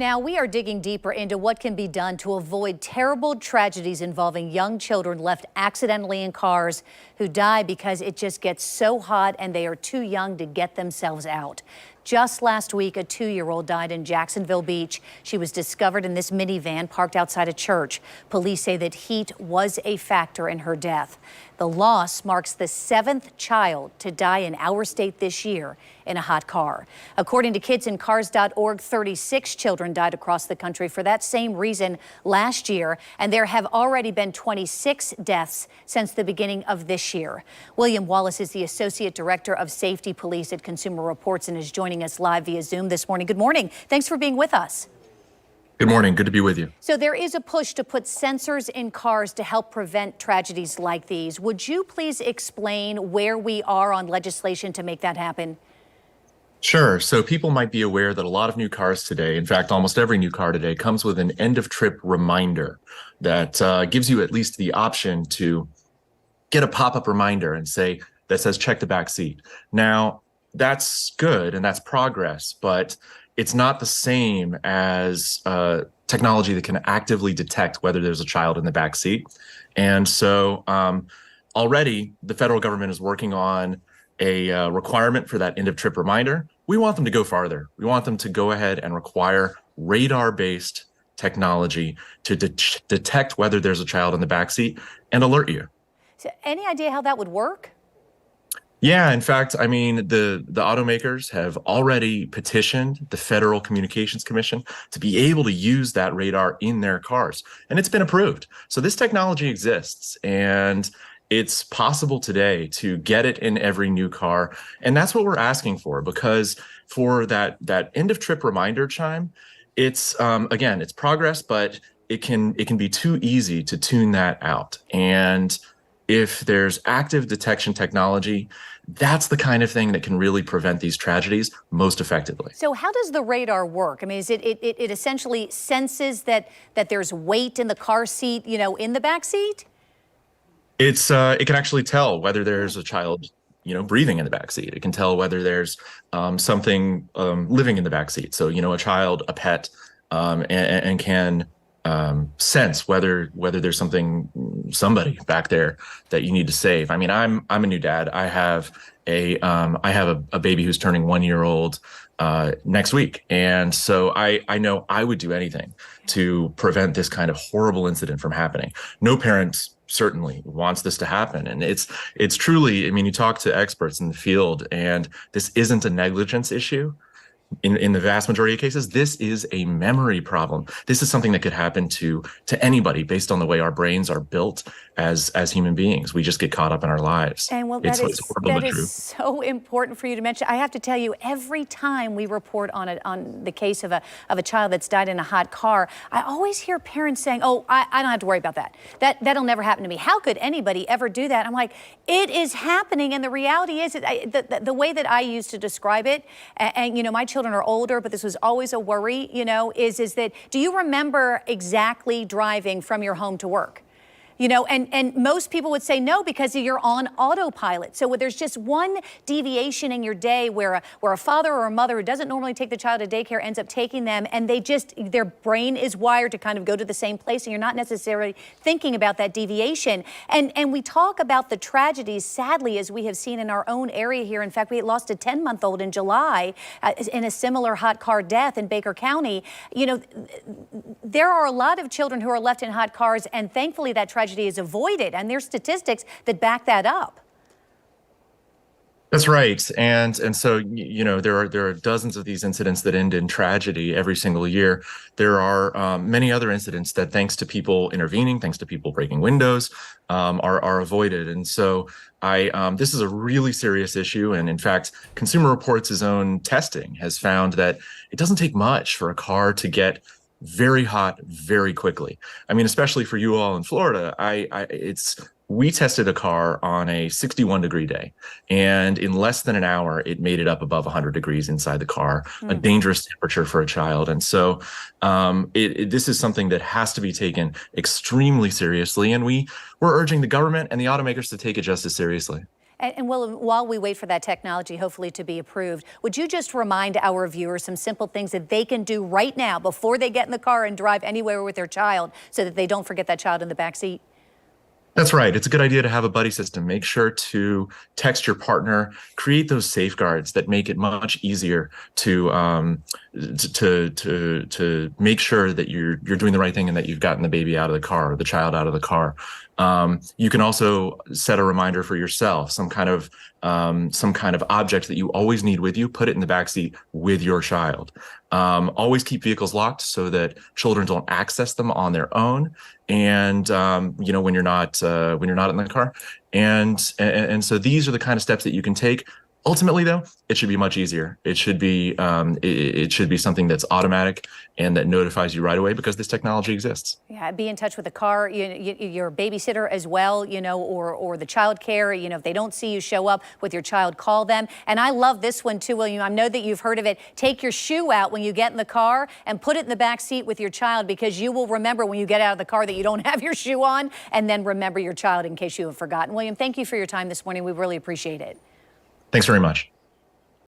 Now, we are digging deeper into what can be done to avoid terrible tragedies involving young children left accidentally in cars who die because it just gets so hot and they are too young to get themselves out. Just last week, a 2-year-old died in Jacksonville Beach. She was discovered in this minivan parked outside a church. Police say that heat was a factor in her death. The loss marks the 7th child to die in our state this year in a hot car. According to kidsincars.org, 36 children died across the country for that same reason last year, and there have already been 26 deaths since the beginning of this year. William Wallace is the Associate Director of Safety Police at Consumer Reports and is joining us live via Zoom this morning. Good morning. Thanks for being with us. Good morning. Good to be with you. So there is a push to put sensors in cars to help prevent tragedies like these. Would you please explain where we are on legislation to make that happen? Sure. So people might be aware that a lot of new cars today, in fact, almost every new car today, comes with an end-of-trip reminder that gives you at least the option to get a pop-up reminder and say that says check the back seat. Now, that's good and that's progress, but it's not the same as technology that can actively detect whether there's a child in the back seat. And so already the federal government is working on a requirement for that end-of-trip reminder. We want them to go farther. We want them to go ahead and require radar-based technology to detect whether there's a child in the back seat and alert you. So any idea how that would work? Yeah, in fact, I mean, the automakers have already petitioned the Federal Communications Commission to be able to use that radar in their cars, and it's been approved. So this technology exists, and it's possible today to get it in every new car. And that's what we're asking for, because for that end-of-trip reminder chime, it's, again, it's progress, but it can be too easy to tune that out. And if there's active detection technology, that's the kind of thing that can really prevent these tragedies most effectively. So how does the radar work? I mean, is it essentially senses that there's weight in the car seat, you know, in the back seat? It can actually tell whether there's a child, you know, breathing in the back seat. It can tell whether there's something living in the back seat. So, you know, a child, a pet, and can sense whether there's somebody back there that you need to save. I mean, I'm a new dad. I have a baby who's turning 1-year-old next week, and so I know I would do anything to prevent this kind of horrible incident from happening. No parent certainly wants this to happen, and it's truly, I mean, you talk to experts in the field, and this isn't a negligence issue. In the vast majority of cases, this is a memory problem. This is something that could happen to anybody based on the way our brains are built as human beings. We just get caught up in our lives. And well, that is so important for you to mention. I have to tell you, every time we report on the case of a child that's died in a hot car, I always hear parents saying, "Oh, I don't have to worry about that. That'll never happen to me." How could anybody ever do that? I'm like, it is happening, and the reality is, the way that I used to describe it, and you know, my children are older, but this was always a worry, you know, is that, do you remember exactly driving from your home to work? You know, and most people would say no, because you're on autopilot. So there's just one deviation in your day where a father or a mother who doesn't normally take the child to daycare ends up taking them, and their brain is wired to kind of go to the same place, and you're not necessarily thinking about that deviation. And we talk about the tragedies, sadly, as we have seen in our own area here. In fact, we lost a 10-month-old in July in a similar hot car death in Baker County. You know, there are a lot of children who are left in hot cars, and thankfully that tragedy is avoided, and there's statistics that back that up. That's right, and so, you know, there are dozens of these incidents that end in tragedy every single year. There are many other incidents that, thanks to people intervening, thanks to people breaking windows, are avoided. And so this is a really serious issue. And in fact, Consumer Reports' own testing has found that it doesn't take much for a car to get very hot very quickly. I mean, especially for you all in Florida, we tested a car on a 61-degree day, and in less than an hour, it made it up above 100 degrees inside the car, a dangerous temperature for a child. And so this is something that has to be taken extremely seriously, and we're urging the government and the automakers to take it just as seriously. And Will, while we wait for that technology hopefully to be approved, would you just remind our viewers some simple things that they can do right now before they get in the car and drive anywhere with their child so that they don't forget that child in the back seat? That's right. It's a good idea to have a buddy system. Make sure to text your partner, create those safeguards that make it much easier to make sure that you're doing the right thing and that you've gotten the baby out of the car or the child out of the car. You can also set a reminder for yourself, some kind of object that you always need with you. Put it in the backseat with your child. Always keep vehicles locked so that children don't access them on their own. And when you're not in the car. And so these are the kind of steps that you can take. Ultimately, though, it should be much easier. It should be something that's automatic and that notifies you right away because this technology exists. Yeah, be in touch with the car, your babysitter as well, or the child care. If they don't see you show up with your child, call them. And I love this one too, William. I know that you've heard of it. Take your shoe out when you get in the car and put it in the back seat with your child, because you will remember when you get out of the car that you don't have your shoe on, and then remember your child in case you have forgotten. William, thank you for your time this morning. We really appreciate it. Thanks very much.